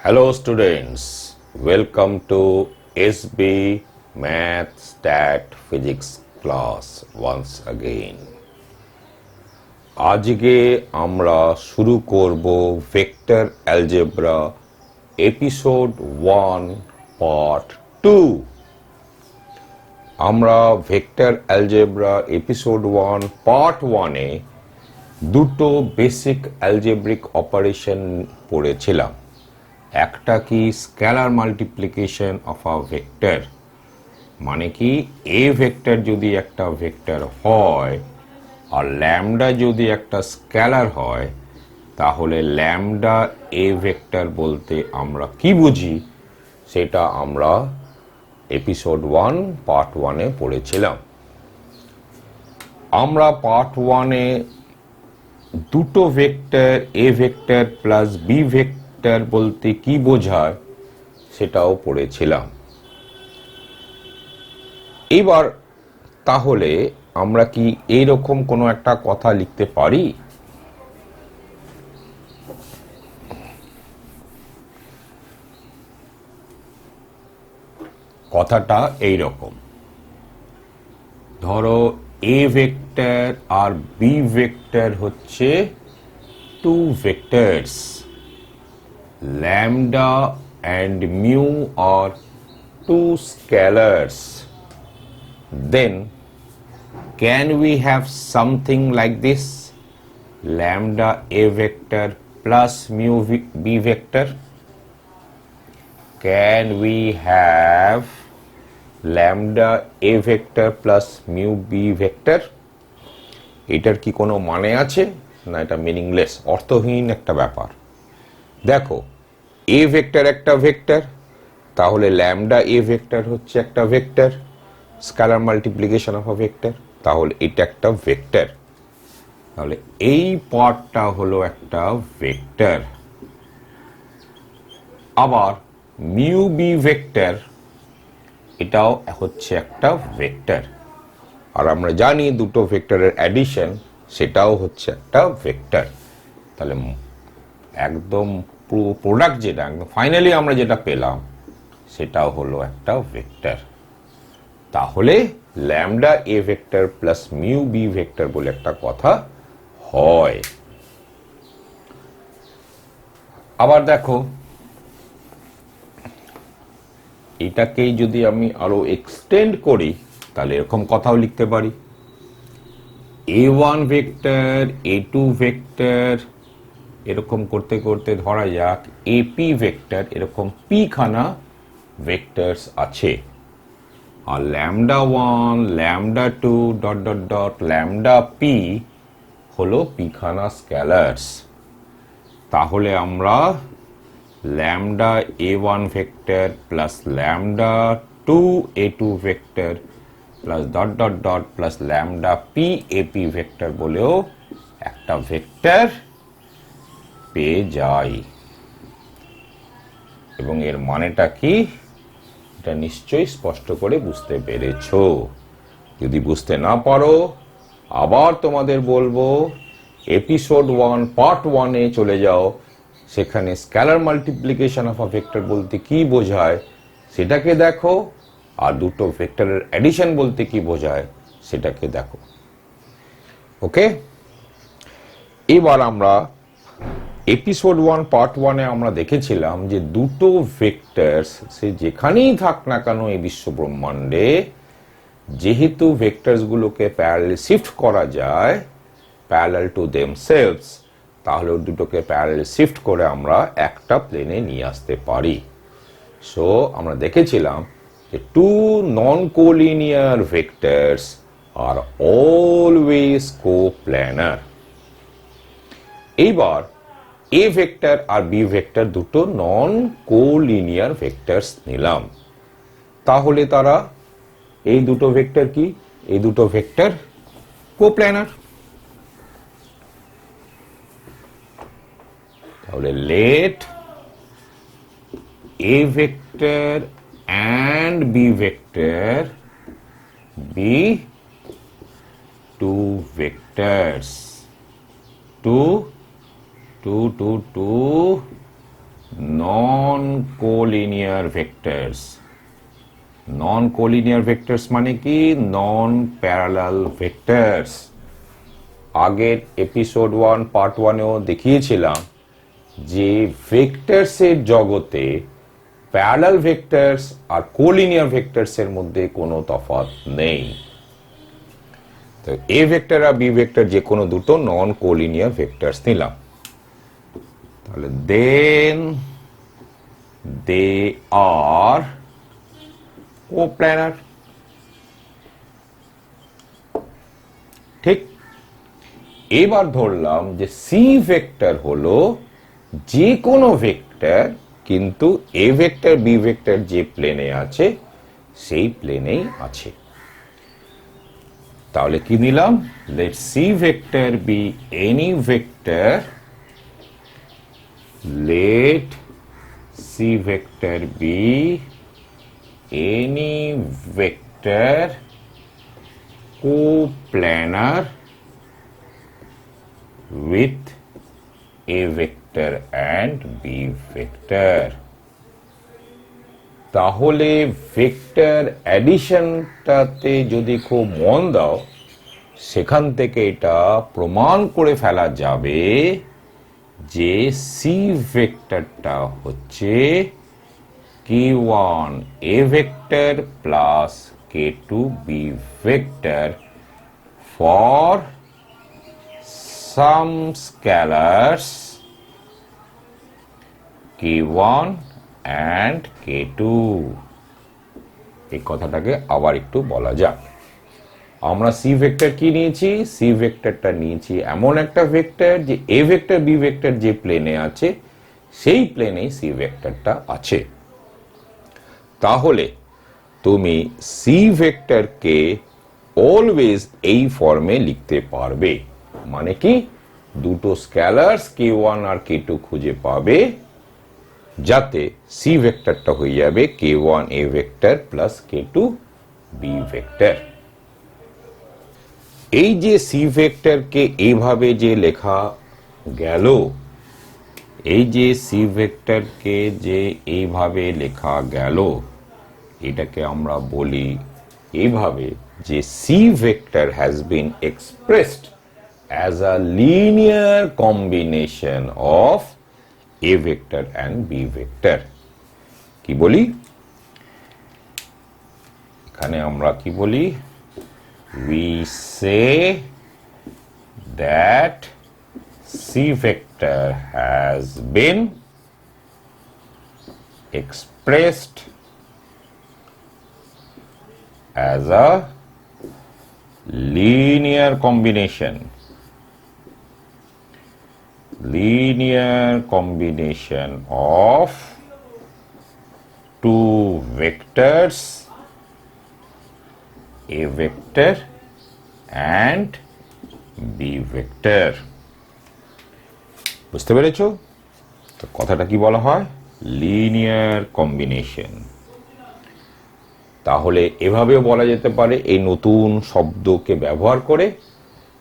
Hello students, welcome to SB Math Stat Physics class once again. আজকে আমরা শুরু করব ভেক্টর অ্যালজেব্রা এপিসোড 1 পার্ট 2। আমরা ভেক্টর অ্যালজেব্রা এপিসোড 1 পার্ট 1 এ দুটো বেসিক অ্যালজেব্রিক অপারেশন পড়েছিলাম। একটা কি scalar multiplication of a vector, মানে কি এ ভেক্টর যদি একটা ভেক্টর হয় আর ল্যামডা যদি একটা স্কেলার হয়, তাহলে ল্যামডা এ ভেক্টর বলতে আমরা কি বুঝি সেটা আমরা এপিসোড 1 পার্ট 1 এ পড়েছিলাম। আমরা পার্ট 1 এ দুটো vector A vector plus B vector বলতে কি বোঝায় সেটাও পড়েছিলাম। এবার তাহলে আমরা কি এইরকম কোনো একটা কথা লিখতে পারি? কথাটা এইরকম, ধরো এ ভেক্টর আর বি ভেক্টর হচ্ছে two vectors, lambda and mu are two scalars. Then can we have something like this, lambda a vector plus mu b vector? Can we have lambda a vector plus mu b vector? এটার কি কোনো মানে আছে না? এটা meaningless, অর্থহীন একটা ব্যাপার। দেখো, এ ভেক্টর একটা ভেক্টর, তাহলে ল্যামডা এ ভেক্টর হচ্ছে একটা vector, scalar multiplication of a vector, তাহলে এটা একটা ভেক্টর। তাহলে এই পার্টটা হলো একটা ভেক্টর। আবার মিউ বি ভেক্টর, এটাও হচ্ছে একটা ভেক্টর। আর আমরা জানি দুটো ভেক্টরের অ্যাডিশন সেটাও হচ্ছে একটা ভেক্টর। তাহলে একদম প্রোডাক্ট যেটা একদম ফাইনালি আমরা যেটা পেলাম সেটাও হলো একটা ভেক্টর। তাহলে lambda A vector plus mu B vector বলে একটা কথা হয়। আবার দেখো, এটাকেই যদি আমি আরো এক্সটেন্ড করি তাহলে এরকম কথাও লিখতে পারি, A one vector A two vector, এরকম করতে করতে ধরা যাক এপি ভেক্টর, এরকম পি খানা ভেক্টরস আছে। আর lambda one lambda two dot dot dot lambda P হলো পি খানা স্কেলার্স। তাহলে আমরা lambda A one vector plus lambda two A two vector plus dot dot dot plus lambda P A P vector বলেও একটা vector পেয়ে যাই। এবং এর মানেটা কি এটা নিশ্চয়ই স্পষ্ট করে বুঝতে পেরেছো। যদি বুঝতে না পারো আবার তোমাদের বলবো এপিসোড 1 পার্ট 1 এ চলে যাও, সেখানে scalar multiplication of a vector বলতে কি বোঝায় সেটাকে দেখো, আর দুটো ভেক্টরের অ্যাডিশন বলতে কি বোঝায় সেটাকে দেখো। ওকে, এবার আমরা এপিসোড 1 পার্ট 1 এ আমরা দেখেছিলাম যে দুটো ভেক্টরস সে যেখানেই থাক না কেন এই বিশ্ব ব্রহ্মাণ্ডে, যেহেতু ভেক্টরস গুলোকে প্যারালাল শিফট করা যায় প্যারালাল টু দেমসেলভস, তাহলে দুটোকে প্যারালাল শিফট করে আমরা একটা প্লেনে নিয়ে আসতে পারি। সো আমরা দেখেছিলাম যে two non collinear vectors are always coplanar. এইবার এ ভেক্টর আর বি ভেক্টর দুটো নন কোলিনিয়ার ভেক্টরস নিলাম, তাহলে তারা এই দুটো ভেক্টর কি? এই দুটো ভেক্টর কোপ্ল্যানার। তাহলে let A vector and b vector be two vectors, two non collinear vectors. Non collinear vectors মানে কি? Non parallel vectors. আগের এপিসোড 1 পার্ট 1-এও দেখিয়েছিলাম যে ভেক্টরসের জগতে প্যারালাল ভেক্টরস আর কোলিনিয়ার ভেক্টরসের মধ্যে কোনো তফাৎ নেই। তো এ ভেক্টর আর বি ভেক্টর যে কোনো দুটো নন কোলিনিয়ার ভেক্টরস নিলাম, তাহলে দেন দে আর কোপ্ল্যানার। ঠিক, এবার ধরলাম যে সি ভেক্টর হলো যে কোনো ভেক্টর, কিন্তু এ ভেক্টর বি ভেক্টর যে প্লেনে আছে সেই প্লেনেই আছে। তাহলে কি নিলাম? Let C vector be any vector, let C vector be any vector coplanar with a vector and b vector। তাহলে ভেক্টর অ্যাডিশনটাতে যদি খুব মন দাও, সেখান থেকে এটা প্রমাণ করে ফেলা যাবে যে সি ভেক্টরটা হচ্ছে k1 a vector plus k2 b vector for some scalars k1 and k2। এই কথাটাকে আবার একটু বলা যাক। আমরা সি ভেক্টর কি নিয়েছি? সি ভেক্টরটা নিয়েছি এমন একটা ভেক্টর যে এ ভেক্টর বি ভেক্টর যে প্লেনে আছে সেই প্লেনেই সি ভেক্টরটা আছে। তাহলে তুমি সি ভেক্টরকে অলওয়েজ এই ফর্মে লিখতে পারবে। মানে কি? দুটো স্কেলারস k1 আর k2 খুঁজে পাবে, যাতে সি ভেক্টরটা হয়ে যাবে k1 a vector plus k2 b vector. এই যে সি ভেক্টরকে এইভাবে যে লেখা গেল, এই যে সি ভেক্টরকে যে এইভাবে লেখা গেল, এটাকে আমরা বলি এইভাবে যে C vector has been expressed as a linear combination of a vector and b vector। কি বলি? এখানে আমরা কি বলি? We say that C vector has been expressed as a linear combination of two vectors, a vector and b vector। বুঝতে পেরেছো? তো কথাটা কি বলা হয়? Linear combination. তাহলে এভাবেও বলা যেতে পারে এই নতুন শব্দকে ব্যবহার করে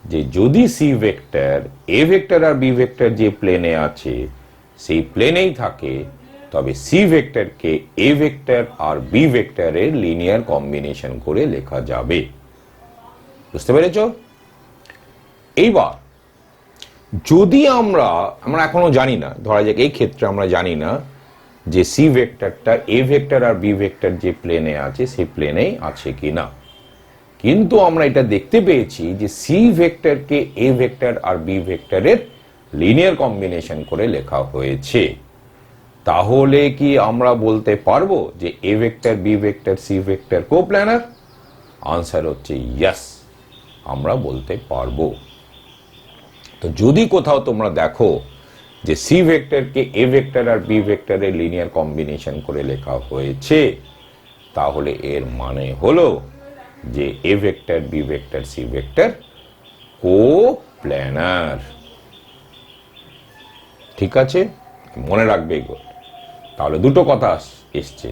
যে যদি সি ভেক্টর এ ভেক্টর আর বি ভেক্টর যে প্লেনে আছে সেই প্লেনেই থাকে, তবে সি ভেক্টরকে এ ভেক্টর আর বি ভেক্টরের লিনিয়ার কম্বিনেশন করে লেখা যাবে। বুঝতে পেরেছো? এইবার যদি আমরা এখনো জানি না, ধরা যাক এই ক্ষেত্রে আমরা জানি না যে সি ভেক্টরটা এ ভেক্টর আর বি ভেক্টর যে প্লেনে আছে সেই প্লেনেই আছে কিনা, কিন্তু আমরা এটা দেখতে পেয়েছি যে সি ভেক্টরকে এ ভেক্টর আর বি ভেক্টরের লিনিয়ার কম্বিনেশন করে লেখা হয়েছে। তাহলে কি আমরা বলতে পারবো যে A vector B vector C vector coplanar? Answer হচ্ছে ইয়েস, আমরা বলতে পারবো। তো যদি কোথাও তোমরা দেখো যে সি ভেক্টরকে এ ভেক্টর আর বি ভেক্টরের লিনিয়ার কম্বিনেশন করে লেখা হয়েছে, তাহলে এর মানে হলো যে A vector B vector C vector coplanar. ঠিক আছে, মনে রাখবে এগুলো। তাহলে দুটো কথা এসছে,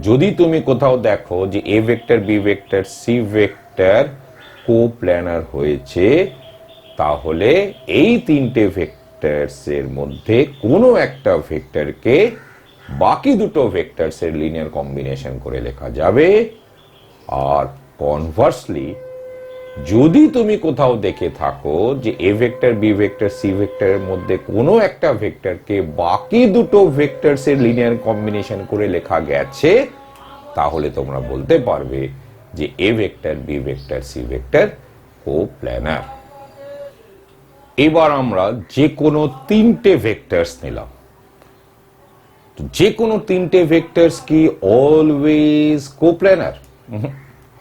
যদি তুমি কোথাও দেখো যে A vector B vector C vector coplanar হয়েছে, তাহলে এই তিনটে ভেক্টরস এর মধ্যে কোনো একটা ভেক্টরকে বাকি দুটো ভেক্টরস এর লিনিয়ার কম্বিনেশন করে লেখা যাবে। আর কনভার্সলি যদি তুমি কোথাও দেখে থাকো যে A vector, B vector, C ভেক্টরের মধ্যে কোনো একটা ভেক্টরকে বাকি দুটো ভেক্টরস এর লিনিয়ার কম্বিনেশন করে লেখা গেছে, তাহলে তোমরা বলতে পারবে যে A vector, B vector, C vector coplanar. এবার আমরা যে কোনো তিনটে ভেক্টরস নিলাম। যে কোনো তিনটে ভেক্টরস কি অলওয়েজ কোপ্ল্যানার?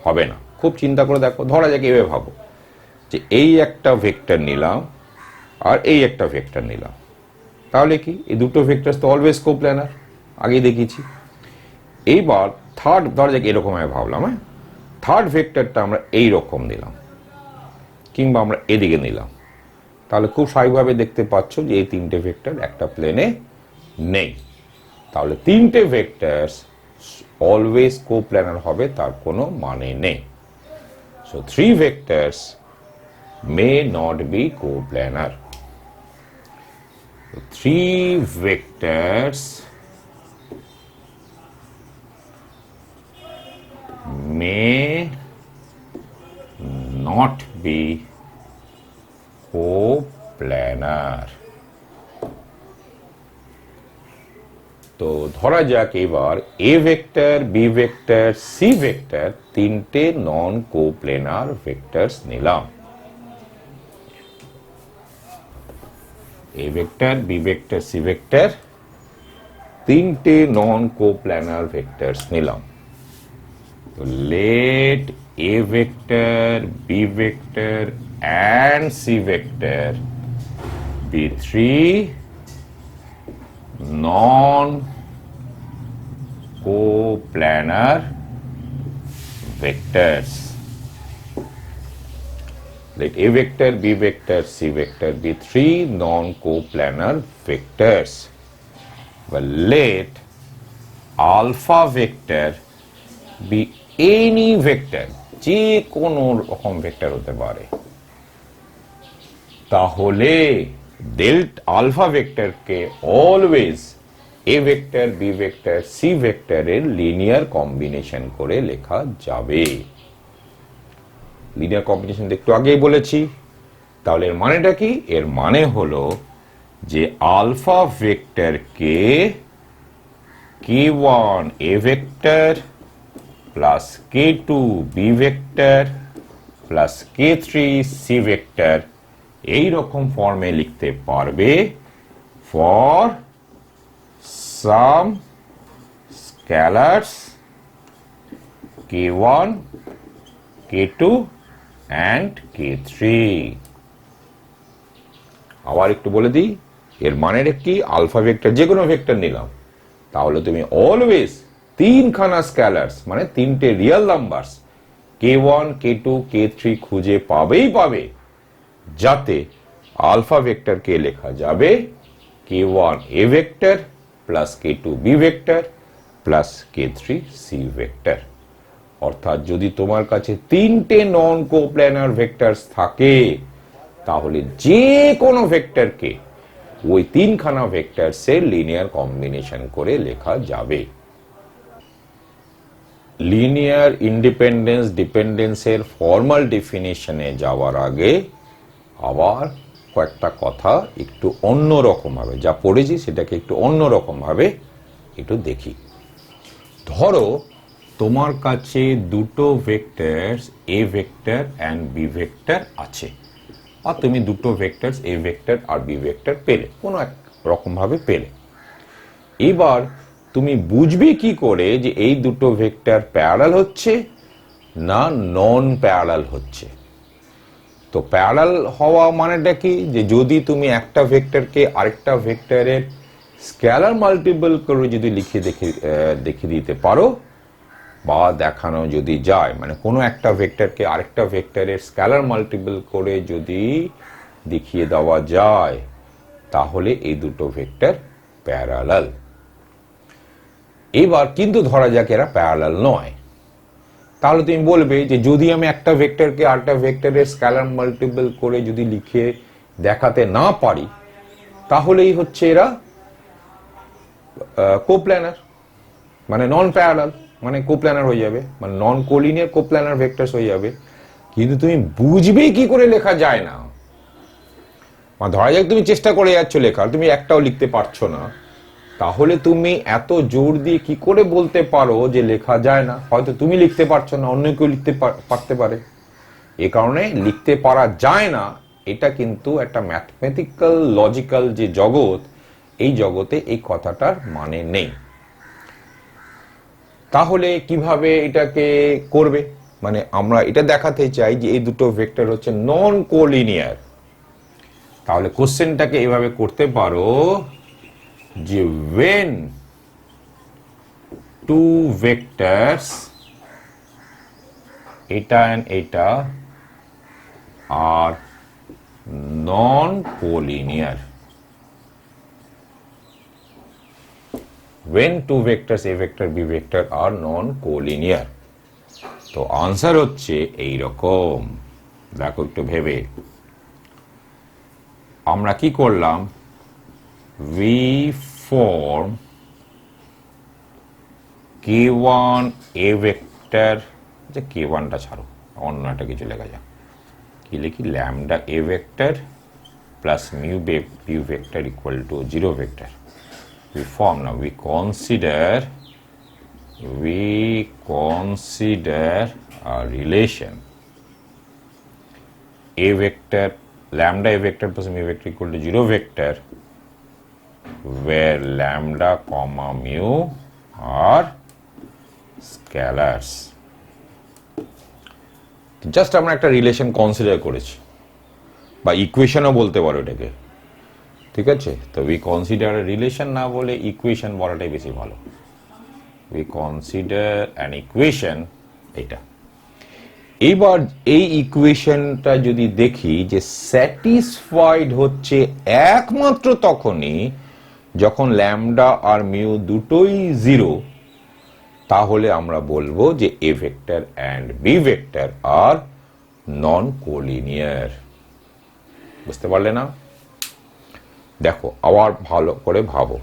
হবে না। খুব চিন্তা করে দেখো, ধরা যাক এভাবে ভাবো যে এই একটা ভেক্টর নিলাম আর এই একটা ভেক্টর নিলাম, তাহলে কি এই দুটো ভেক্টরস তো অলওয়েজ কোপ্ল্যানার, আগেই দেখিয়েছি। এইবার থার্ড, ধরা যাক এরকম আমি ভাবলাম, হ্যাঁ, থার্ড ভেক্টরটা আমরা এই রকম নিলাম কিংবা আমরা এদিকে নিলাম, তাহলে খুব স্বাভাবিকভাবে দেখতে পাচ্ছ যে এই তিনটে ভেক্টর একটা প্লেনে নেই। তাহলে তিনটে ভেক্টরস অলওয়েজ কোপ্ল্যানার হবে তার কোনো মানে নেই। So 3 vectors may not be coplanar. So 3 vectors may not be coplanar. তো ধরা যাক এবার A vector, B vector, C vector তিনটে নন কোপ্লেনার ভেক্টরস নিলাম। A vector, B vector, C vector তিনটে নন কোপ্লেনার ভেক্টরস নিলাম। তো let A vector, B vector and c vector be 3 non-coplanar vectors. Let a vector, b vector, c vector be 3 non-coplanar vectors. Well, let alpha vector be any vector, যে কোনো রকম vector হতে পারে। তাহলে delta alpha ভেক্টরকে always A vector, B vector, C ভেক্টরের linear combination করে লেখা যাবে। লিনিয়ার কম্বিনেশন একটু আগেই বলেছি। তাহলে এর মানেটা কি? এর মানে হলো যে আলফা ভেক্টরকে k1 A vector plus k2 B vector plus k3 C vector এইরকম ফর্মে লিখতে পারবে for some স্কেলারস k1, k2 and k3। আবার একটু বলে দিই, এর মানেটা কি? আলফা ভেক্টর যে কোনো ভেক্টর নিলাম, তাহলে তুমি অলওয়েজ তিনখানা স্কেলারস মানে তিনটে real numbers k1, k2, k3 খুঁজে পাবেই পাবে, যাতে আলফা ভেক্টরকে লেখা যাবে k1 A vector plus k2 B vector plus k3 C vector. অর্থাৎ যদি তোমার কাছে তিনটে নন কোপ্ল্যানার ভেক্টরস থাকে, তাহলে যে কোনো ভেক্টরকে ওই তিনখানা ভেক্টরসের লিনিয়ার কম্বিনেশন করে লেখা যাবে। লিনিয়ার ইন্ডিপেন্ডেন্স ডিপেন্ডেন্সের ফর্মাল ডেফিনিশনে যাওয়ার আগে আবার কয়েকটা কথা একটু অন্যরকম ভাবে, যা পড়েছি সেটাকে একটু অন্যরকম ভাবে একটু দেখি। ধরো তোমার কাছে দুটো vectors A vector and B vector আছে, আর তুমি দুটো ভেক্টরস এ ভেক্টর আর বি ভেক্টর পেলে, কোনো এক রকম ভাবে পেলে। এবার তুমি বুঝবে কি করে যে এই দুটো ভেক্টর প্যারালাল হচ্ছে না নন প্যারালাল হচ্ছে? তো প্যারালাল হওয়া মানেটা কি? যে যদি তুমি একটা ভেক্টরকে আরেকটা ভেক্টরের স্কেলার মাল্টিপল করে যদি দেখিয়ে দিতে পারো বা দেখানো যদি যায়, মানে কোনো একটা ভেক্টরকে আরেকটা ভেক্টরের স্কেলার মাল্টিপল করে যদি দেখিয়ে দেওয়া যায়, তাহলে এই দুটো ভেক্টর প্যারালাল। এবার কিন্তু ধরা যাক এরা প্যারালাল নয়, তাহলে তুমি বলবে যে যদি আমি একটা ভেক্টরকে আরেকটা ভেক্টরের স্কেলার মাল্টিপল করে যদি লিখে দেখাতে না পারি, তাহলেই হচ্ছে এরা কোপ্ল্যানার, মানে নন প্যারালাল, মানে কোপ্ল্যানার হয়ে যাবে, মানে নন কোলিনিয়ার কোপ্ল্যানার ভেক্টরস হয়ে যাবে। কিন্তু তুমি বুঝবে কি করে লেখা যায় না, মানে ধরা যাক তুমি চেষ্টা করে যাচ্ছ লেখার, তুমি একটাও লিখতে পারছো না, তাহলে তুমি এত জোর দিয়ে কি করে বলতে পারো যে লেখা যায় না? হয়তো তুমি লিখতে পারছো না, অন্য কেউ লিখতে পারতে পারে। এ কারণে লিখতে পারা যায় না, এটা কিন্তু একটা ম্যাথমেটিক্যাল লজিক্যাল যে জগৎ, এই জগতে এই কথাটার মানে নেই। তাহলে কিভাবে এটাকে করবে? মানে আমরা এটা দেখাতে চাই যে এই দুটো ভেক্টর হচ্ছে নন কোলিনিয়ার। তাহলে কোশ্চেনটাকে এভাবে করতে পারো যে when two vectors এটা and এটা are non-collinear, when two vectors a vector b vector are non-collinear, তো আনসার হচ্ছে এই রকম। দেখো একটু ভেবে আমরা কি করলাম, we form k1 a vector, যে k1 টা ছাড়ো, অন্য একটা কিছু লেখা যাক, কি লিখি, lambda a vector plus mu b vector equal to 0 vector. We form, now we consider a relation a vector, lambda a vector plus mu vector equal to 0 vector, where lambda comma mu are scalars. Just আমরা একটা relation consider করেছি, বা ইকুয়েশনও বলতে পারো এটাকে, ঠিক আছে? তো উই কনসিডার রিলেশন না বলে ইকুয়েশন বলাটাই বেশি ভালো। উই কনসিডার অ্যান ইকুয়েশন, এটা। এইবার এই ইকুয়েশনটা যদি দেখি যে স্যাটিসফাইড হচ্ছে একমাত্র তখনই যখন ল্যামডা আর মিউ দুটোই 0, তাহলে আমরা বলবো যে A vector and B vector আর নন কোলিনিয়ার। বুঝতে পারলে না? দেখো আবার ভালো করে ভাবো,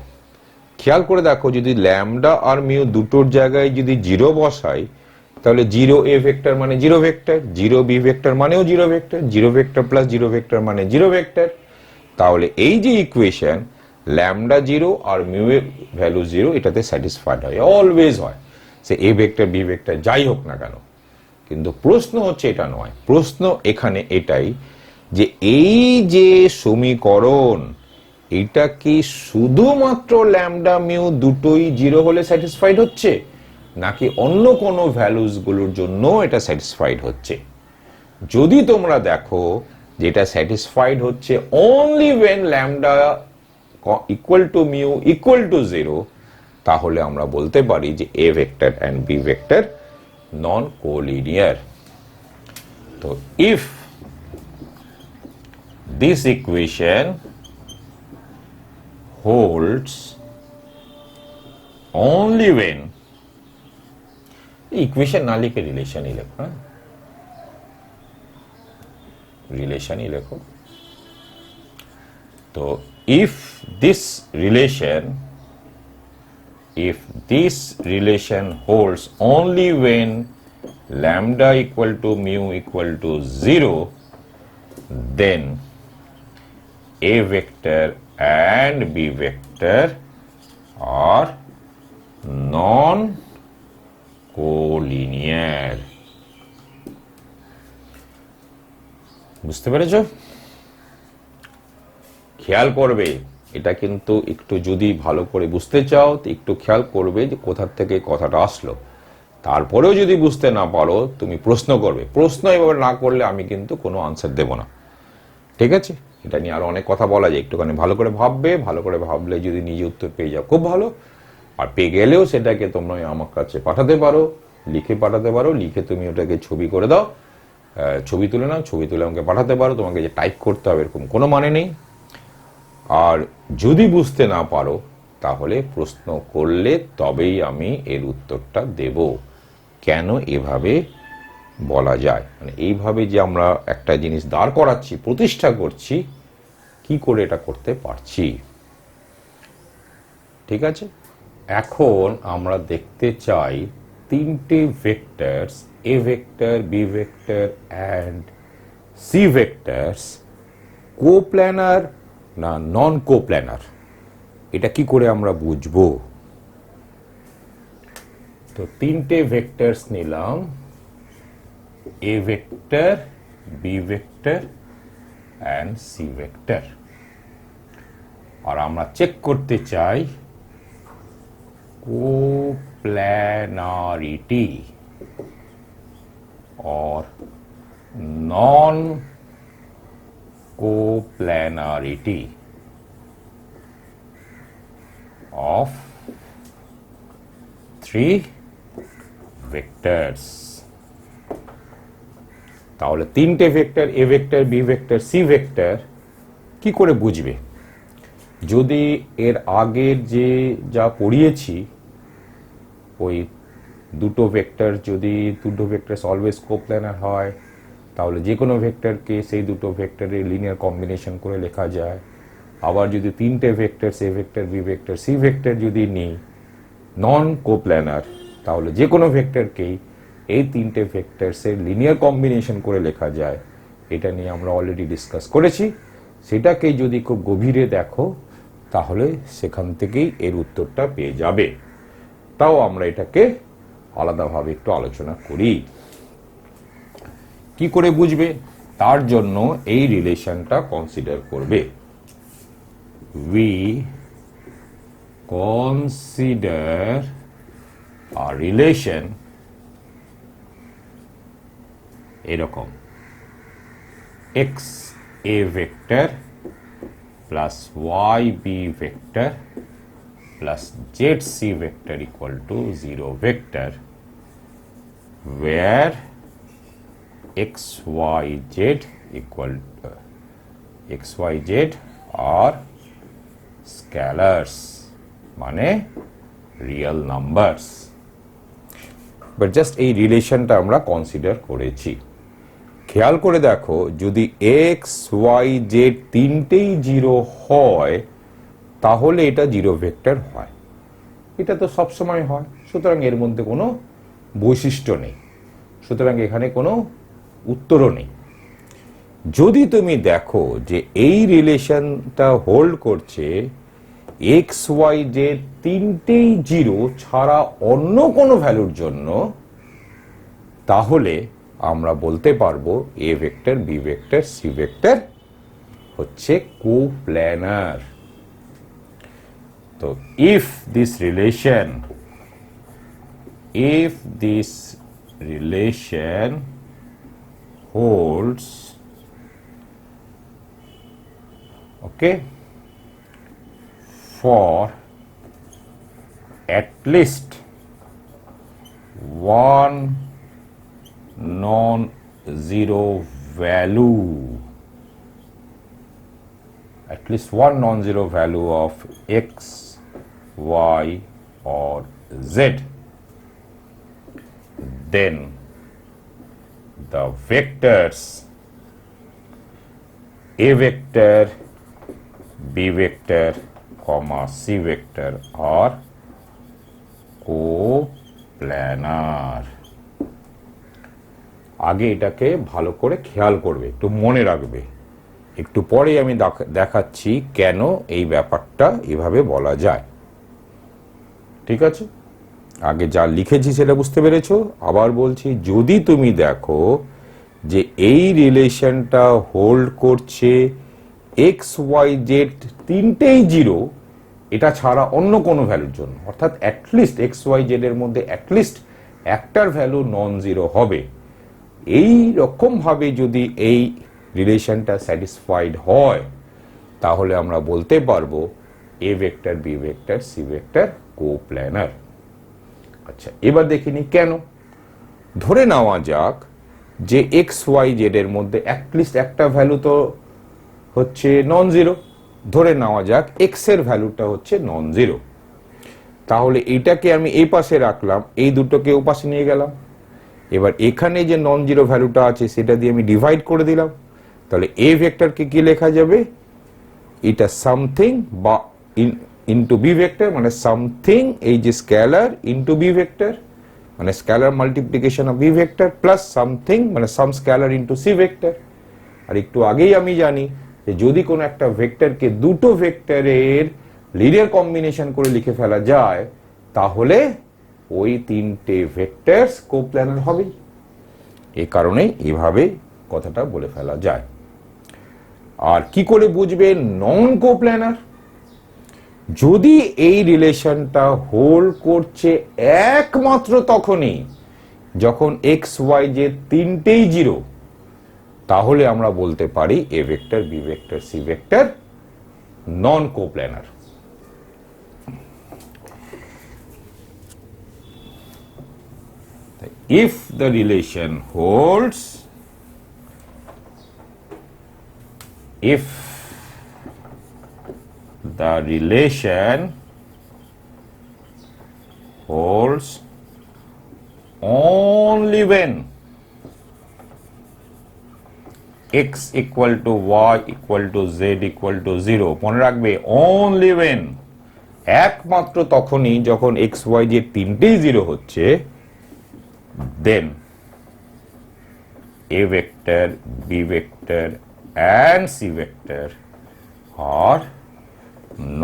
খেয়াল করে দেখো, যদি ল্যামডা আর মিউ দুটোর জায়গায় যদি 0 বসাই, তাহলে 0 এ ভেক্টর মানে 0 ভেক্টর, 0 বি ভেক্টর মানেও 0 ভেক্টর, 0 ভেক্টর প্লাস 0 ভেক্টর মানে 0 ভেক্টর। তাহলে এই যে ইকুয়েশন ল্যামডা 0 আর মিউ এর ভ্যালু 0, এটাতে স্যাটিসফাইড হয়, অলওয়েজ হয়, সে এ ভেক্টর বি ভেক্টর যাই হোক না কেন। কিন্তু প্রশ্ন হচ্ছে এটা নয়, প্রশ্ন এখানে এটাই যে এই যে সমীকরণ, এটা কি শুধুমাত্র ল্যামডা মিউ দুটোই 0 হলে স্যাটিসফাইড হচ্ছে, নাকি অন্য কোনো ভ্যালুস গুলোর জন্য এটা স্যাটিসফাইড হচ্ছে? যদি তোমরা দেখো যে এটা স্যাটিসফাইড হচ্ছে only when lambda equal to mu equal to 0, তাহলে আমরা বলতে পারি যে A vector and B vector non collinear. তো if this equation holds only when, equation না লিখে রিলেশনই লেখো, হ্যাঁ, রিলেশনই লেখো। তো if this relation holds only when lambda equal to mu equal to 0, then a vector and b vector are non-collinear. বুঝতে পেরেছো? খেয়াল করবে, এটা কিন্তু একটু যদি ভালো করে বুঝতে চাও তো একটু খেয়াল করবে যে কোথা থেকে কথাটা আসলো। তারপরেও যদি বুঝতে না পারো তুমি প্রশ্ন করবে, প্রশ্ন এভাবে না করলে আমি কিন্তু কোনো আনসার দেব না, ঠিক আছে? এটা নিয়ে আরো অনেক কথা বলা যায়, একটুখানি ভালো করে ভাববে, ভালো করে ভাবলে যদি নিজে উত্তর পেয়ে যাও খুব ভালো, আর পেয়ে গেলেও সেটাকে তোমরা আমার কাছে পাঠাতে পারো, লিখে পাঠাতে পারো, লিখে তুমি ওটাকে ছবি করে দাও, ছবি তুলে নাও, ছবি তুলে আমাকে পাঠাতে পারো, তোমাকে যে টাইপ করতে হবে এরকম কোনো মানে নেই। আর যদি বুঝতে না পারো তাহলে প্রশ্ন করলে তবেই আমি এর উত্তরটা দেব, কেন এভাবে বলা যায়, মানে এইভাবে যে আমরা একটা জিনিস দাঁড় করাচ্ছি, প্রতিষ্ঠা করছি, কি করে এটা করতে পারছি, ঠিক আছে? এখন আমরা দেখতে চাই তিনটে vectors A vector B vector and C vectors coplanar না নন কোপ্ল্যানার, এটা কি করে আমরা বুঝবো? তো তিনটে ভেক্টরস নিলাম, A vector B vector and C vector, আর আমরা চেক করতে চাই coplanarity or non-coplanarity of three vectors. তাহলে তিনটে vector A vector B vector C vector কি করে বুঝবে? যদি এর আগের যে যা পড়িয়েছি ওই দুটো ভেক্টর, যদি দুটো ভেক্টরস অলওয়েজ কোপ্ল্যানার হয় তাহলে যে কোনো ভেক্টরকে সেই দুটো ভেক্টরের লিনিয়ার কম্বিনেশন করে লেখা যায়। আবার যদি তিনটে vectors A vector B vector C vector যদি নিই নন কোপ্ল্যানার, তাহলে যে কোনো ভেক্টরকেই এই তিনটে ভেক্টরসের লিনিয়ার কম্বিনেশন করে লেখা যায়। এটা নিয়ে আমরা অলরেডি ডিসকাস করেছি। সেটাকেই যদি খুব গভীরে দেখো তাহলে সেখান থেকেই এর উত্তরটা পেয়ে যাবে। তাও আমরা এটাকে আলাদাভাবে একটু আলোচনা করি। কি করে বুঝবে? তার জন্য এই রিলেশনটা কনসিডার করবে। we consider a relation এরকম x a vector plus y b vector plus z c vector equal to 0 vector, where x y z equal x y z are scalars মানে রিয়েল নাম্বারস। বাট জাস্ট এই রিলেশনটা আমরা consider করেছি। খেয়াল করে দেখো, যদি এক্স ওয়াই জেড তিনটেই জিরো হয় তাহলে এটা জিরো ভেক্টর হয়। এটা তো সবসময় হয়, সুতরাং এর মধ্যে কোনো বৈশিষ্ট্য নেই, সুতরাং এখানে কোনো উত্তরও নেই। যদি তুমি দেখো যে এই রিলেশনটা হোল্ড করছে এক্স ওয়াই জেড তিনটেই জিরো ছাড়া অন্য কোনো ভ্যালুর জন্য, তাহলে আমরা বলতে পারবো A vector B vector C vector হচ্ছে কোপ্ল্যানার। তো if this relation holds, okay, for at least one non-zero value, at least one non-zero value of x, y or z, then the vectors a vector b vector comma c vector are coplanar। আগে এটাকে ভালো করে খেয়াল করবে, একটু মনে রাখবে। একটু পরে আমি দেখাচ্ছি কেন এই ব্যাপারটা এভাবে বলা যায়। ঠিক আছে, আগে যা লিখেছি সেটা বুঝতে পেরেছো। আবার বলছি, যদি তুমি দেখো যে এই রিলেশনটা হোল্ড করছে এক্স ওয়াই জেড তিনটেই জিরো, এটা ছাড়া অন্য কোনো ভ্যালুর জন্য, অর্থাৎ অ্যাটলিস্ট এক্স ওয়াই জেড এর মধ্যে অ্যাটলিস্ট একটার ভ্যালু নন জিরো হবে, এই রকম ভাবে যদি এই রিলেশনটা স্যাটিসফাইড হয় তাহলে আমরা বলতে পারবো A vector B vector C vector coplanar. আচ্ছা, এবার দেখিনি কেন। ধরে নেওয়া যাক যে এক্স ওয়াই জেড এর মধ্যে অ্যাটলিস্ট একটা ভ্যালু তো হচ্ছে নন জিরো। ধরে নেওয়া যাক এক্স এর ভ্যালুটা হচ্ছে নন জিরো, তাহলে এটাকে আমি এই পাশে রাখলাম, এই দুটোকে ও পাশে নিয়ে গেলাম। এবার এখানে যে নন জিরো ভ্যালুটা আছে সেটা দিয়ে আমি ডিভাইড করে দিলাম, তাহলে এ ভেক্টরকে কি লেখা যাবে? এটা সামথিং বা ইন্টু বি ভেক্টর, মানে সামথিং এই যে স্কেলার ইন্টু বি ভেক্টর, মানে scalar multiplication of B vector plus something মানে some scalar into C vector. আর একটু আগেই আমি জানি যে যদি কোনো একটা ভেক্টরকে দুটো ভেক্টরের লিনিয়ার কম্বিনেশন করে লিখে ফেলা যায় তাহলে ওই তিনটে ভেক্টরস কোপ্ল্যানার হবেই। এই কারণে এভাবে কথাটা বলে ফেলা যায়। আর কি করে বুঝবে নন কোপ্ল্যানার? যদি এই রিলেশনটা হোল্ড করছে একমাত্র তখনই যখন এক্স ওয়াই যে তিনটেই জিরো, তাহলে আমরা বলতে পারি A vector B vector C vector non coplanar. If the relation holds, if the relation holds only when x equal to y equal to z equal to 0, মনে রাখবে only when, একমাত্র তখনই যখন x y যে তিনটেই zero হচ্ছে, then a vector b vector and c vector are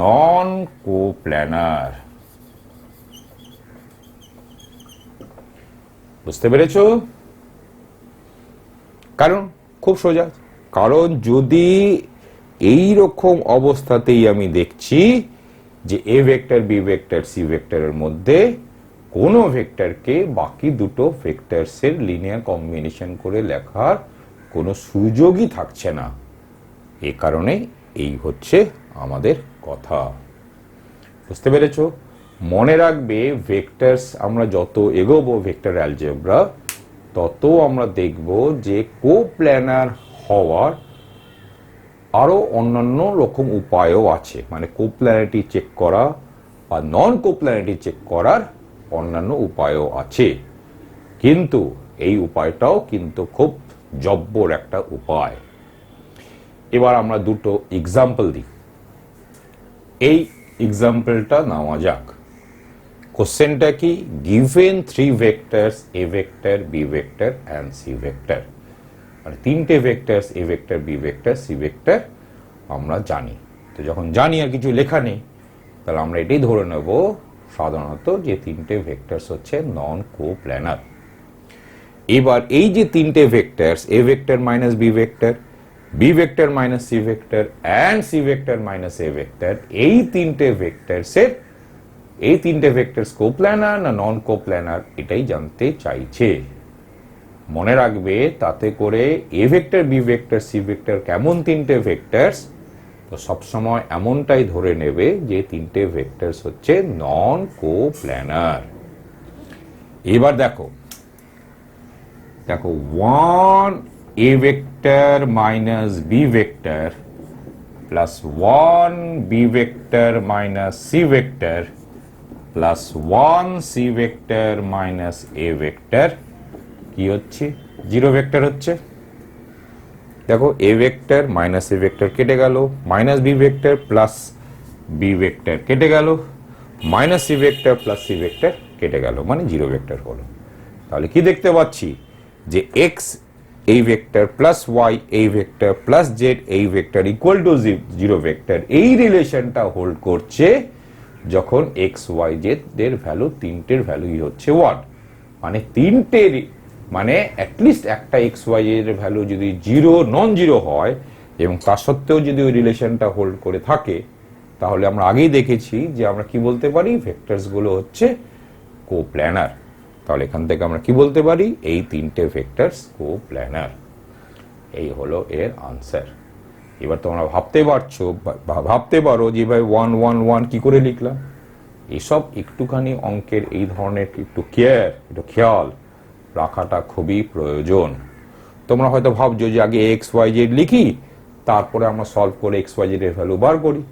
non coplanar। বুঝতে পেরেছো? কারণ খুব সোজা, কারণ যদি এই রকম অবস্থাতেই আমি দেখছি যে A vector B vector C ভেক্টরের মধ্যে কোনো ভেক্টরকে বাকি দুটো ভেক্টরসের লিনিয়ার কম্বিনেশন করে লেখার কোনো সুযোগই থাকছে না। এই কারণে এই হচ্ছে আমাদের কথা। বুঝতে পেরেছো? মনে রাখবে ভেক্টরস আমরা যত এগোবো ভেক্টর অ্যালজেব্রা তত আমরা দেখব যে কোপ্ল্যানার হওয়ার আরো অন্যান্য রকম উপায়ও আছে, মানে কোপ্ল্যানারিটি চেক করা বা নন কোপ্ল্যানারিটি চেক করার অন্যান্য উপায়ও আছে, কিন্তু এই উপায়টাও কিন্তু খুব জব্বর একটা উপায়। এবার আমরা দুটো এক্সাম্পল দিই। এই এক্সাম্পলটা নেওয়া যাক। কোশ্চেনটা কি? Given three vectors A vector B vector and C vector, মানে তিনটে vectors A vector B vector C vector আমরা জানি। তো যখন জানি আর কিছু লেখা নেই, তাহলে আমরা এটাই ধরে নেব সাধারণত যে তিনটে ভেক্টরস হচ্ছে নন কোপ্ল্যানার। এবার এই যে তিনটে vectors A vector minus B vector, B vector minus C vector and C vector minus A vector, এই তিনটে ভেক্টরস কোপ্ল্যানার না নন কোপ্ল্যানার এটাই জানতে চাইছে। মনে রাখবে তাতে করে A vector B vector C vector কেমন তিনটে ভেক্টরস, তো সবসময় এমনটাই ধরে নেবে যে তিনটে ভেক্টরস হচ্ছে নন কোপ্ল্যানার। এবার দেখো 1 a vector minus b vector plus 1 b vector minus c vector plus 1 c vector minus a vector কি হচ্ছে? জিরো ভেক্টর হচ্ছে। দেখো A vector minus A vector কেটে গেল, minus B vector plus B vector কেটে গেল, minus C vector plus C vector কেটে গেল, মানে জিরো ভেক্টর হলো। তাহলে কি দেখতে পাচ্ছি যে এক্স এই ভেক্টর প্লাস ওয়াই এই ভেক্টর প্লাস জেড এই vector equal to zero vector, এই রিলেশনটা হোল্ড করছে যখন এক্স ওয়াই জেড এর ভ্যালু তিনটের ভ্যালুই হচ্ছে 1, মানে তিনটের মানে অ্যাটলিস্ট একটা এক্স ওয়াই এর ভ্যালু যদি জিরো নন জিরো হয় এবং তা সত্ত্বেও যদি ওই রিলেশনটা হোল্ড করে থাকে, তাহলে আমরা আগেই দেখেছি যে আমরা কি বলতে পারি ভেক্টরস গুলো হচ্ছে কোপ্ল্যানার। তাহলে এখান থেকে আমরা কি বলতে পারি? এই তিনটে ভেক্টরস কোপ্ল্যানার। এই হলো এর আনসার। এবার তোমরা ভাবতে পারো যে ভাই 1 1 1 কি করে লিখলাম? এইসব একটুখানি অঙ্কের এই ধরনের একটু খেয়াল রাখাটা খুবই প্রয়োজন। তোমরা হয়তো ভাবছো যে আগে এক্স ওয়াই জেড লিখি, তারপরে আমরা সলভ করে এক্স ওয়াই জেড এর ভ্যালু বার করি।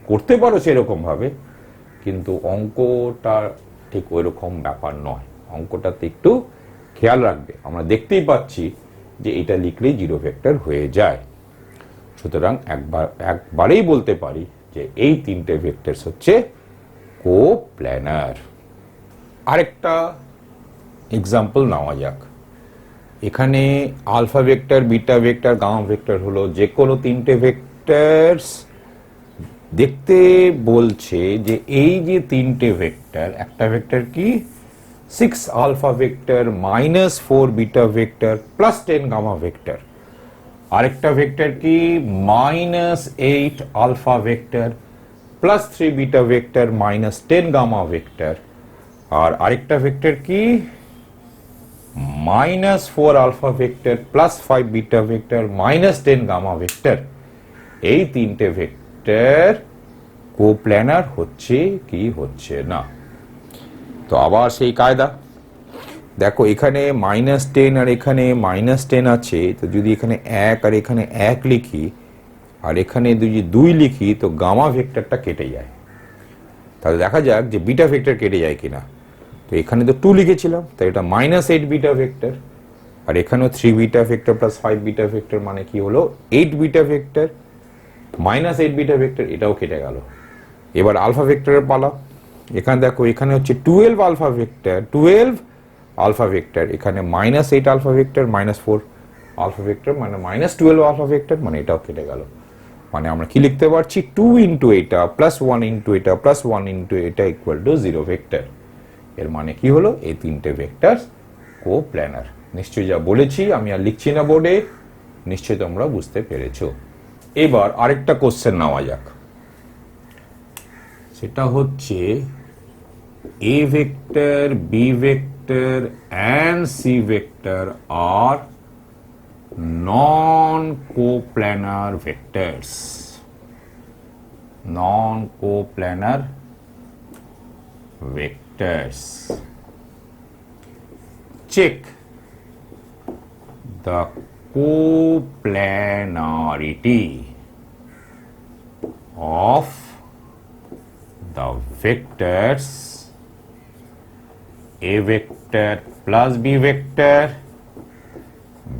করতে পারো সেরকম ভাবে, কিন্তু অঙ্কটা ঠিক ওই রকম ব্যাপার নয়। অঙ্কটাতে একটু খেয়াল রাখবে। আমরা দেখতেই পাচ্ছি যে এটা লিখলেই জিরো ভেক্টর হয়ে যায়। সুতরাং একবারেই বলতে পারি যে এই তিনটে ভেক্টরস হচ্ছে কোপ্ল্যানার। আরেকটা এক্সাম্পল নেওয়া যাক। এখানে alpha vector, beta vector, gamma vector হলো যে কোনো তিনটে ভেক্টরস। দেখতে বলছে যে এই যে তিনটে ভেক্টর, একটা ভেক্টর কি 6 alpha vector minus 4 beta vector plus 10 gamma vector, আরেকটা ভেক্টর কি minus 8 alpha vector plus 3 beta vector minus 10 gamma vector, আর আরেকটা ভেক্টর কি minus 4 alpha vector plus 5 beta vector minus 10 gamma vector. এই তিনটে ভেক্টর কোপ্ল্যানার হচ্ছে কি হচ্ছে না। তো আবার সেই কায়দা, দেখো এখানে -10 আর এখানে -10 আছে, তো যদি এখানে 1 আর এখানে 1 লিখি আর এখানে যদি 2 লিখি তো গামা ভেক্টরটা কেটে যায়। তাহলে দেখা যাক যে বিটা ভেক্টর কেটে যায় কিনা। তো এখানে তো 2 লিখেছিলাম, তাই এটা -8 বিটা ভেক্টর, আর এখানেও 3 beta vector plus 5 beta vector, মানে কি হলো 8 বিটা ভেক্টর -8 বিটা ভেক্টর, এটাও কেটে গেল। এবার আলফা ভেক্টরের পালা। এখানে দেখো এখানে হচ্ছে 12 আলফা ভেক্টর, 12 আলফা ভেক্টর, এখানে -8 আলফা ভেক্টর -4 আলফা ভেক্টর, মানে -12 আলফা ভেক্টর, মানে এটাও কেটে গেল। মানে আমরা কি লিখতে পারছি 2 ইন্টু এটা প্লাস 1 ইন্টু এটা প্লাস 1 ইন্টু এটা ইকুয়াল টু 0 ভেক্টর। এর মানে কি হলো এই তিনটে ভেক্টর কোপ্ল্যানার। নিশ্চয়ই যা বলেছি আমি আর লিখছি না বোর্ডে, নিশ্চয়ই তোমরা বুঝতে পেরেছো। এবার আরেকটা কোশ্চেন নেওয়া যাক, সেটা হচ্ছে A vector, B vector and C vector are non-coplanar vectors. Non-coplanar vectors. Check the coplanarity of the vectors A vector plus B vector,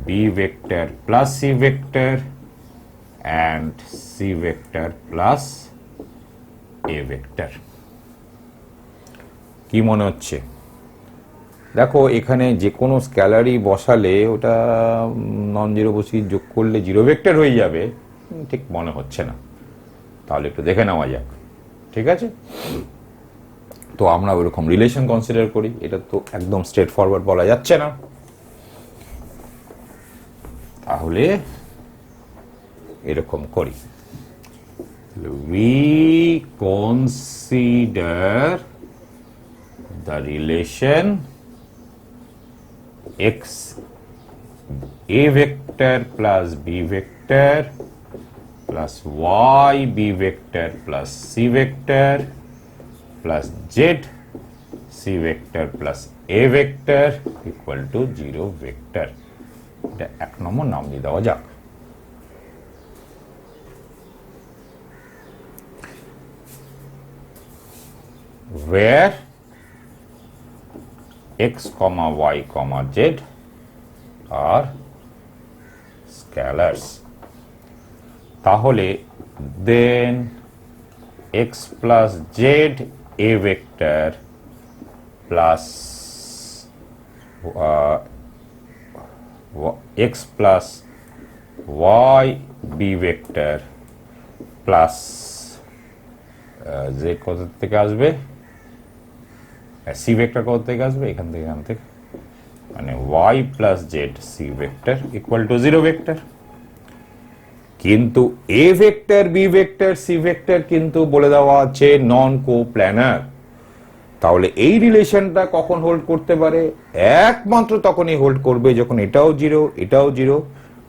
B vector plus C vector and C vector plus A vector. কি মনে হচ্ছে? দেখো এখানে যে কোনো স্কেলারই বসালে ওটা non zero বসি যোগ করলে জিরো ভেক্টর হয়ে যাবে, ঠিক মনে হচ্ছে না। তাহলে একটু দেখে নেওয়া যাক, ঠিক আছে? তো আমরা ওরকম রিলেশন কনসিডার করি, এটা তো একদম স্ট্রেট ফরওয়ার্ড বলা যাচ্ছে না। তাহলে এরকম করি, we consider the relation x a vector plus b vector plus y b vector plus c vector plus z c vector plus a vector equal to 0 vector. এটা এক নম্বর নাম দিয়ে দেওয়া যাক। where x, y, z are scalars. তাহলে then x plus z a vector plus x plus y b vector plus z কত থেকে আসবে, c ভেক্টর কত থেকে আসবে, এখান থেকে মানে y plus z c vector equal to 0 vector. কিন্তু a vector b vector c vector কিন্তু বলে দেওয়া আছে নন কোপ্ল্যানার। তাহলে এই রিলেশনটা কখন হোল্ড করতে পারে? একমাত্র তখনই হোল্ড করবে যখন এটাও 0 এটাও 0,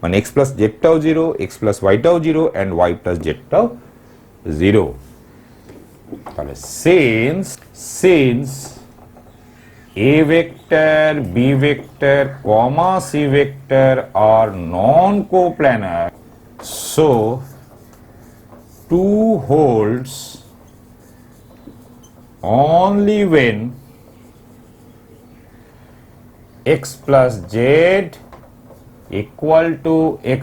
মানে x প্লাস জেডটাও 0, x প্লাস ওয়াইটাও 0 অ্যান্ড y প্লাস জেডটাও 0। তাহলে since a vector, b vector, c vector are non-coplanar, so 2 holds only when x plus z equal to x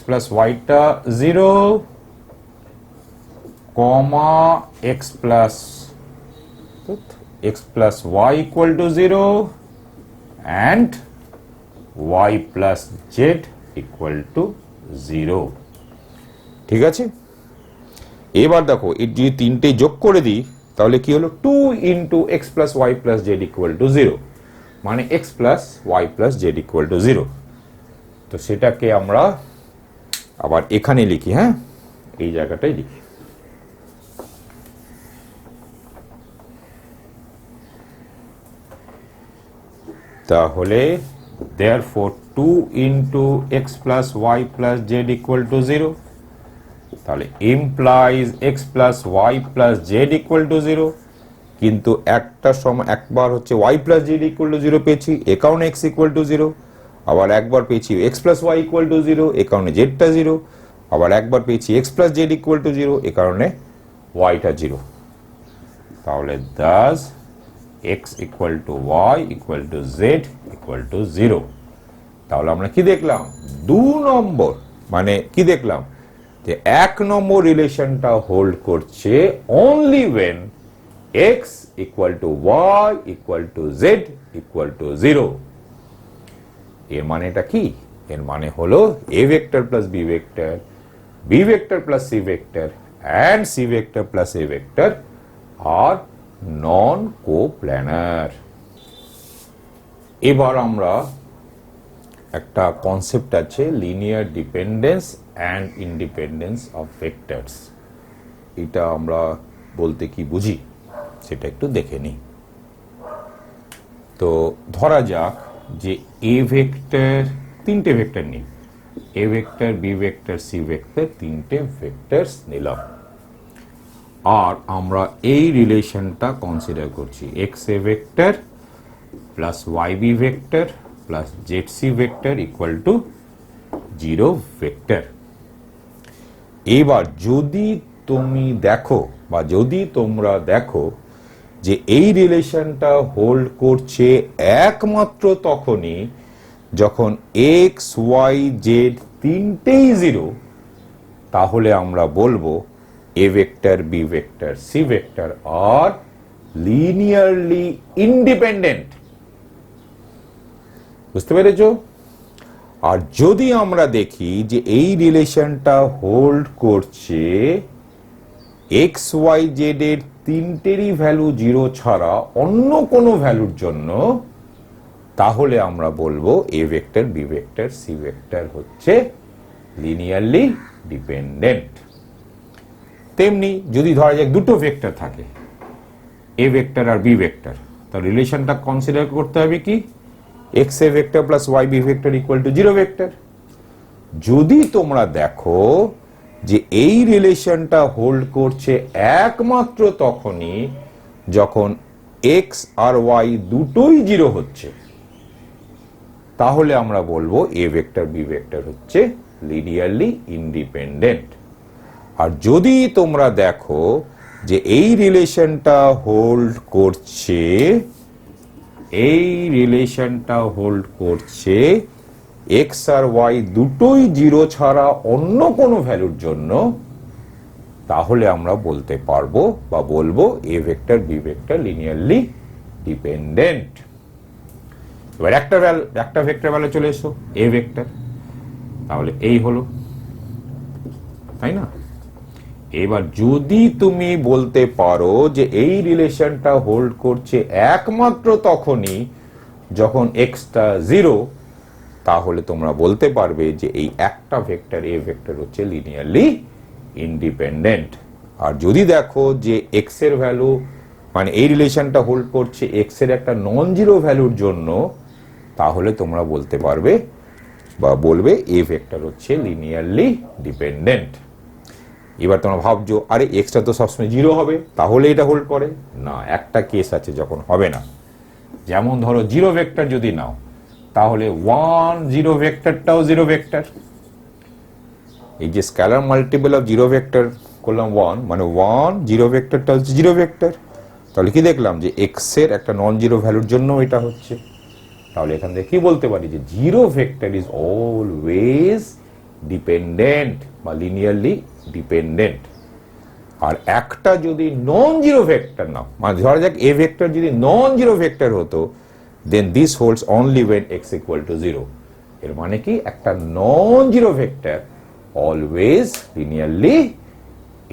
plus y টা 0 comma x plus y equal to 0 and y plus z equal to 0। ঠিক আছে, এবার দেখো এই যদি তিনটে যোগ করে দিই তাহলে কি হলো 2 into x plus y plus z equal to 0, মানে x plus y plus z equal to 0। তো সেটাকে আমরা আবার এখানে লিখি, হ্যাঁ এই জায়গাটাই লিখি। তাহলে therefore 2 into x plus y plus z equal to 0, তাহলে implies x plus y plus z equal to 0, কিন্তু একটা সময় একবার হচ্ছে y plus z equal to 0 পেয়েছি এ কারণে x equal to 0, আবার একবার পেয়েছি x plus y equal to 0 এ কারণে z টা 0, আবার একবার পেয়েছি x plus z equal to 0 এ কারণে y টা 0। তাহলে thus x equal to y equal to z equal to 0। তাহলে আমরা কি দেখলাম, 2 নম্বর মানে কি দেখলাম যে 1 নম্বর রিলেশনটা হোল্ড করছে only when x equal to y equal to z equal to 0। এর মানেটা কি, এর মানে হলো a vector plus b vector, b vector plus c vector and c vector plus a vector are নন কোপ্ল্যানার। এবার আমরা একটা কনসেপ্ট আছে linear dependence and independence of vectors, এটা আমরা বলতে কি বুঝি সেটা একটু দেখে নিই। তো ধরা যাক যে এ ভেক্টর, তিনটে ভেক্টর নিই, A vector B vector C vector, তিনটে ভেক্টরস নিলাম, আর আমরা এই রিলেশনটা কনসিডার করছি X A vector plus Y B vector plus Z C vector equal to 0 vector. এবার যদি তুমি দেখো বা যদি তোমরা দেখো যে এই রিলেশনটা হোল্ড করছে একমাত্র তখনই যখন এক্স ওয়াই জেড তিনটেই 0, তাহলে আমরা বলবো A vector, B vector, C vector are linearly independent। বুঝতে পেরেছো? আর যদি আমরা দেখি যে এই রিলেশনটা হোল্ড করছে এক্স ওয়াই জেড এর তিনটেরই ভ্যালু 0 ছাড়া অন্য কোনো ভ্যালুর জন্য, তাহলে আমরা বলবো A vector, B vector, C vector হচ্ছে linearly dependent। তেমনি যদি ধরা যাক দুটো ভেক্টর থাকে এ ভেক্টর আর বি ভেক্টর, তাহলে রিলেশনটা কনসিডার করতে হবে কি X A vector plus Y B vector equal to 0 vector. যদি তোমরা দেখো যে এই রিলেশনটা হোল্ড করছে একমাত্র তখনই যখন এক্স আর ওয়াই দুটোই 0 হচ্ছে, তাহলে আমরা বলবো এ ভেক্টর বি ভেক্টর হচ্ছে লিনিয়ারলি ইন্ডিপেন্ডেন্ট। আর যদি তোমরা দেখো যে এই রিলেশনটা হোল্ড করছে এক্স আর ওয়াই দুটোই 0 ছাড়া অন্য কোনো ভ্যালুর জন্য, তাহলে আমরা বলতে পারবো বা বলবো A vector B vector linearly dependent. এবার একটা ভেক্টর ভ্যালু চলে এসো এ ভেক্টর, তাহলে এই হলো, তাই না? এবার যদি তুমি বলতে পারো যে এই রিলেশনটা হোল্ড করছে একমাত্র তখনই যখন এক্সটা 0, তাহলে তোমরা বলতে পারবে যে এই একটা ভেক্টর এ ভেক্টর হচ্ছে লিনিয়ারলি ইন্ডিপেন্ডেন্ট। আর যদি দেখো যে এক্স এর ভ্যালু মানে এই রিলেশনটা হোল্ড করছে এক্স এর একটা নন জিরো ভ্যালুর জন্য, তাহলে তোমরা বলতে পারবে বা বলবে এ ভেক্টর হচ্ছে লিনিয়ারলি ডিপেন্ডেন্ট। এবার তোমরা ভাবছো আরে এক্সটা তো সবসময় 0 হবে, তাহলে এটা হোল্ড করে না। একটা কেস আছে যখন হবে না, যেমন ধরো 0 ভেক্টর যদি নাও, তাহলে 1 0 ভেক্টরটাও 0 ভেক্টর। এই যে স্কেলার মাল্টিপল অফ 0 ভেক্টর করলাম 1, মানে 1 0 ভেক্টরটা হচ্ছে 0 ভেক্টর। তাহলে কি দেখলাম যে এক্স এর একটা নন জিরো ভ্যালুর জন্য এটা হচ্ছে। তাহলে এখান থেকে কি বলতে পারি যে 0 ভেক্টর ইজ অলওয়েজ ডিপেন্ডেন্ট বা লিনিয়ারলি ডিপেন্ডেন্ট। আর একটা যদি নন জিরো ভেক্টর নাও, মানে ধরা যাক এ ভেক্টর যদি নন জিরো ভেক্টর হতো, then this holds only when x equal to zero. এর মানে কি, একটা non zero vector always linearly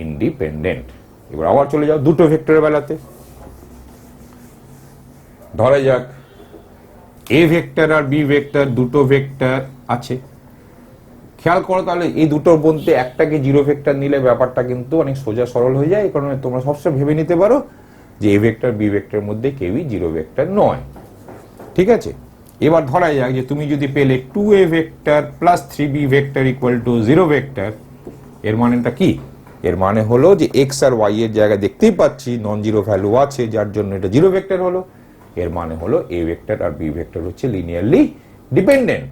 independent. এবার আবার চলে যাও দুটো ভেক্টরের বেলাতে। ধরা যাক এ ভেক্টর আর বি ভেক্টর দুটো ভেক্টর আছে। খেয়াল করো তাহলে এই দুটোর মধ্যে একটাকে জিরো ভেক্টর নিলে ব্যাপারটা কিন্তু অনেক সোজা সরল হয়ে যায়। এই কারণে তোমরা সবসময় ভেবে নিতে পারো যে এ ভেক্টর বি ভেক্টরের মধ্যে কেউই জিরো ভেক্টর নয়। ঠিক আছে, এবার ধরা যাক যে তুমি যদি পেলে 2a vector plus 3b vector equal to zero vector, এর মানেটা কি? এর মানে হলো যে এক্স আর ওয়াই এর জায়গায় দেখতেই পাচ্ছি নন জিরো ভ্যালু আছে, যার জন্য এটা জিরো ভেক্টর হলো। এর মানে হলো এ ভেক্টর আর বি ভেক্টর হচ্ছে লিনিয়ারলি ডিপেন্ডেন্ট।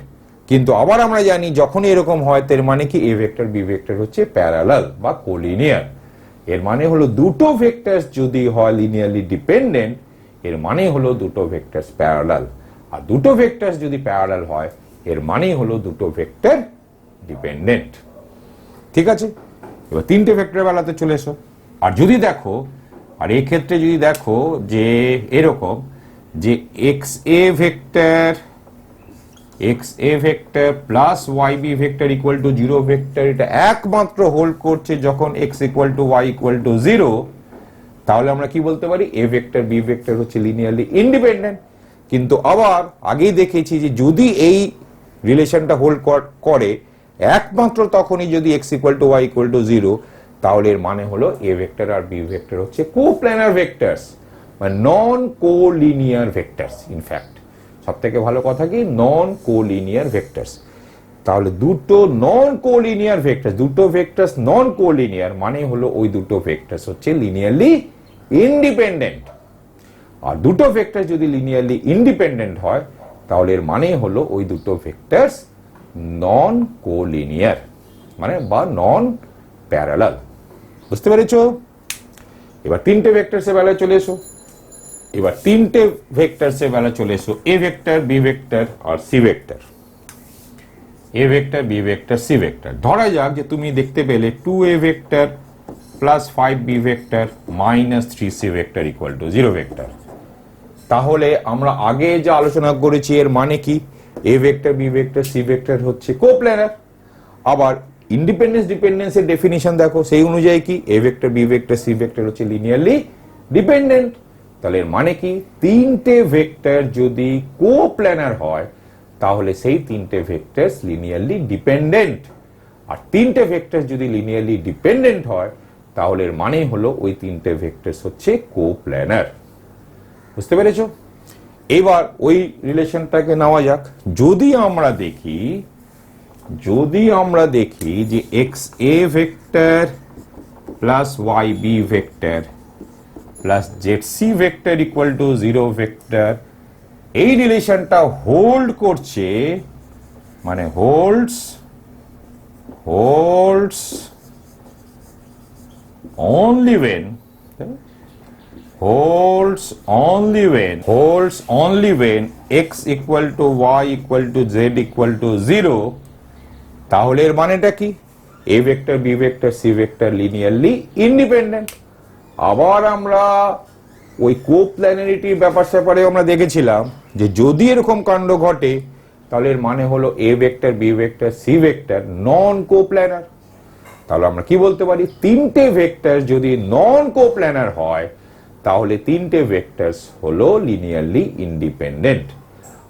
কিন্তু আবার আমরা জানি যখনই এরকম হয় তার মানে কি এ ভেক্টর বি ভেক্টর হচ্ছে প্যারালাল বা কোলিনিয়ার। এর মানে হলো দুটো ভেক্টরস যদি হয় লিনিয়ারলি ডিপেন্ডেন্ট, এর মানে হলো দুটো ভেক্টরস প্যারালাল। আর দুটো ভেক্টরস যদি প্যারালাল হয় এর মানে হলো দুটো ভেক্টর ডিপেন্ডেন্ট। ঠিক আছে, এবার তিনটে ভেক্টরের বেলাতে চলে এসো। আর যদি দেখো, আর এই ক্ষেত্রে যদি দেখো যে এরকম যে X A vector plus Y B vector equal to zero vector, এটা একমাত্র হোল্ড করছে যখন X equal to Y equal to zero, তাহলে আমরা কি বলতে পারি? এ ভেক্টর বি ভেক্টর হচ্ছে লিনিয়ারলি ইন্ডিপেন্ডেন্ট। কিন্তু আবার আগেই দেখেছি যে যদি এই রিলেশনটা হোল্ড করে একমাত্র তখনই যদি X equal to Y equal to zero, তাহলে এর মানে হলো এ ভেক্টর আর বি ভেক্টর হচ্ছে কোপ্ল্যানার ভেক্টরস, মানে নন কোলিনিয়ার ভেক্টরস। ইনফ্যাক্ট সব থেকে ভালো কথা কি, নন কোলিনিয়ার ভেক্টরস। তাহলে দুটো নন কোলিনিয়ার ভেক্টরস, দুটো ভেক্টরস নন কোলিনিয়ার মানে হলো ওই দুটো ভেক্টরস হচ্ছে লিনিয়ারলি ইন্ডিপেন্ডেন্ট। আর দুটো ভেক্টর যদি লিনিয়ারলি ইন্ডিপেন্ডেন্ট হয় তাহলে এর মানে হলো ওই দুটো ভেক্টরস নন কোলিনিয়ার, মানে বা নন প্যারালাল। বুঝতে পেরেছো? এবার তিনটে ভেক্টরসের বেলায় চলে এসো। এবার তিনটে ভেক্টরসের বেলায় চলে এসো, এ ভেক্টর বি ভেক্টর আর C vector. A vector B vector C vector. ধরা যাক যে তুমি দেখতে পেলে 2a vector plus 5b vector minus 3c vector equal to zero vector. তাহলে আমরা আগে যা আলোচনা করেছি এর মানে কি, A vector B vector C vector হচ্ছে কোপ্ল্যানার। আবার ইন্ডিপেন্ডেন্স ডিপেন্ডেন্সের ডেফিনিশন দেখো, সেই অনুযায়ী কি A vector B vector C vector হচ্ছে লিনিয়ারলি ডিপেন্ডেন্ট। তাহলে এর মানে কি, তিনটে ভেক্টর যদি কোপ্ল্যানার হয় তাহলে সেই তিনটে ভেক্টরস লিনিয়ারলি ডিপেন্ডেন্ট। আর তিনটে ভেক্টর যদি লিনিয়ারলি ডিপেন্ডেন্ট হয় তাহলে এর মানে হলো ওই তিনটে ভেক্টরস হচ্ছে কোপ্ল্যানার। বুঝতে পেরেছো? এবার ওই রিলেশনটাকে নেওয়া যাক। যদি আমরা দেখি যে X A vector plus Y B vector plus Z C vector equal to zero vector, এই রিলেশনটা হোল্ড করছে, মানে holds only when x equal to y equal to z equal to 0, তাহলে এর মানেটা কি, A vector B vector C vector linearly independent. আবার আমরা ওই কোপ্ল্যানারিটির ব্যাপারে আমরা দেখেছিলাম যে যদি এরকম কাণ্ড ঘটে তাহলে এর মানে হলো এ vector B vector C vector non coplanar. তাহলে আমরা কি বলতে পারি, তিনটে ভেক্টর যদি নন কোপ্ল্যানার হয় তাহলে তিনটে ভেক্টরস হলো লিনিয়ারলি ইন্ডিপেন্ডেন্ট।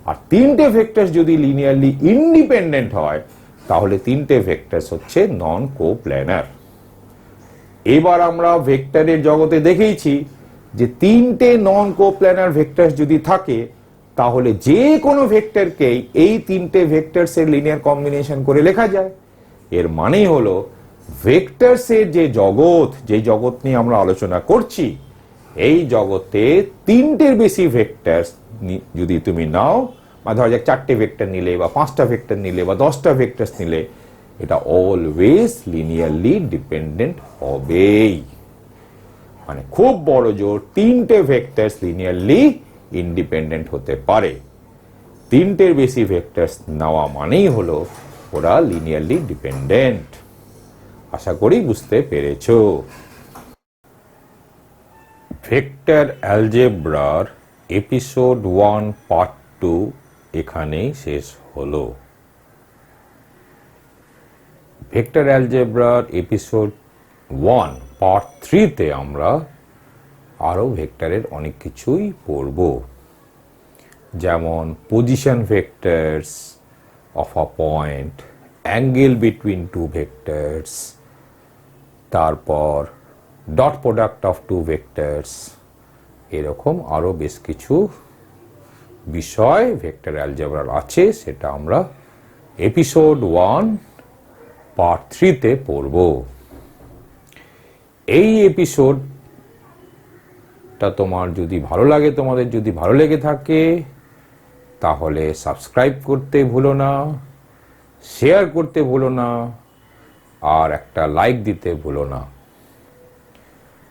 আর তিনটে ভেক্টরস যদি লিনিয়ারলি ইন্ডিপেন্ডেন্ট হয় তাহলে তিনটে ভেক্টরস হচ্ছে নন কোপ্ল্যানার। এবার আমরা ভেক্টরের জগতে দেখেইছি যে তিনটে নন কোপ্ল্যানার ভেক্টরস যদি থাকে তাহলে যে কোনো ভেক্টরকেই এই তিনটে ভেক্টরসের লিনিয়ার কম্বিনেশন করে লেখা যায়। এর মানেই হলো ভেক্টরসের যে জগৎ নিয়ে আমরা আলোচনা করছি, এই জগতে তিনটের বেশি ভেক্টরস যদি তুমি নাও, বা ধরা যাক চারটে ভেক্টর নিলে বা পাঁচটা ভেক্টর নিলে বা 10টা ভেক্টরস নিলে, এটা অলওয়েজ লিনিয়ারলি ডিপেন্ডেন্ট হবেই। মানে খুব বড় জোর, তিনটে ভেক্টরস লিনিয়ারলি ইন্ডিপেন্ডেন্ট হতে পারে। তিনটের বেশি ভেক্টরস নেওয়া মানেই হলো ওরা লিনিয়ারলি ডিপেন্ডেন্ট। আশা করি বুঝতে পেরেছো। ভেক্টর অ্যালজেব্রার এপিসোড 1 পার্ট 2 এখানেই শেষ হলো। ভেক্টর অ্যালজেব্রার এপিসোড 1 পার্ট 3 তে আমরা আরো ভেক্টরের অনেক কিছুই পড়ব, যেমন position vectors of a point, angle between two vectors, তারপর dot product of two vectors, এরকম আরো বেশ কিছু বিষয় ভেক্টর অ্যালজেব্রার আছে, সেটা আমরা এপিসোড 1 পার্ট 3 তে পড়ব। এই এপিসোডটা তোমাদের যদি ভালো লেগে থাকে তাহলে সাবস্ক্রাইব করতে ভুলো না, শেয়ার করতে ভুলো না, আর একটা লাইক দিতে ভুলো না।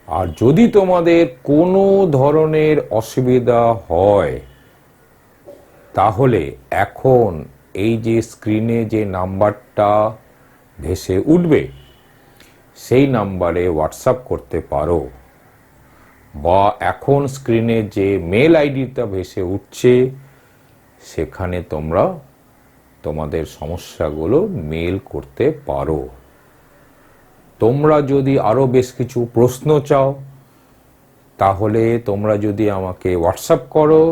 আর যদি তোমাদের কোনো ধরনের অসুবিধা হয় তাহলে এখন এই যে স্ক্রিনে যে নাম্বারটা ভেসে উঠবে সেই নাম্বারে হোয়াটসঅ্যাপ করতে পারো, বা এখন স্ক্রিনে যে মেল আইডিটা ভেসে উঠছে সেখানে তোমরা তোমাদের সমস্যাগুলো মেল করতে পারো। তোমরা যদি আরো বেশ কিছু প্রশ্ন চাও তাহলে তোমরা যদি আমাকে হোয়াটসঅ্যাপ করো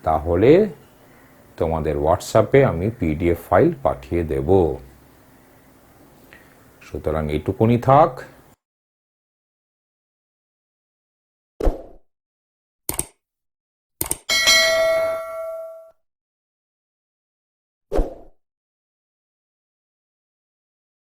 তাহলে তোমাদের হোয়াটসঅ্যাপে আমি পিডিএফ ফাইল পাঠিয়ে দেব। সুতরাং এইটুকুনি থাক।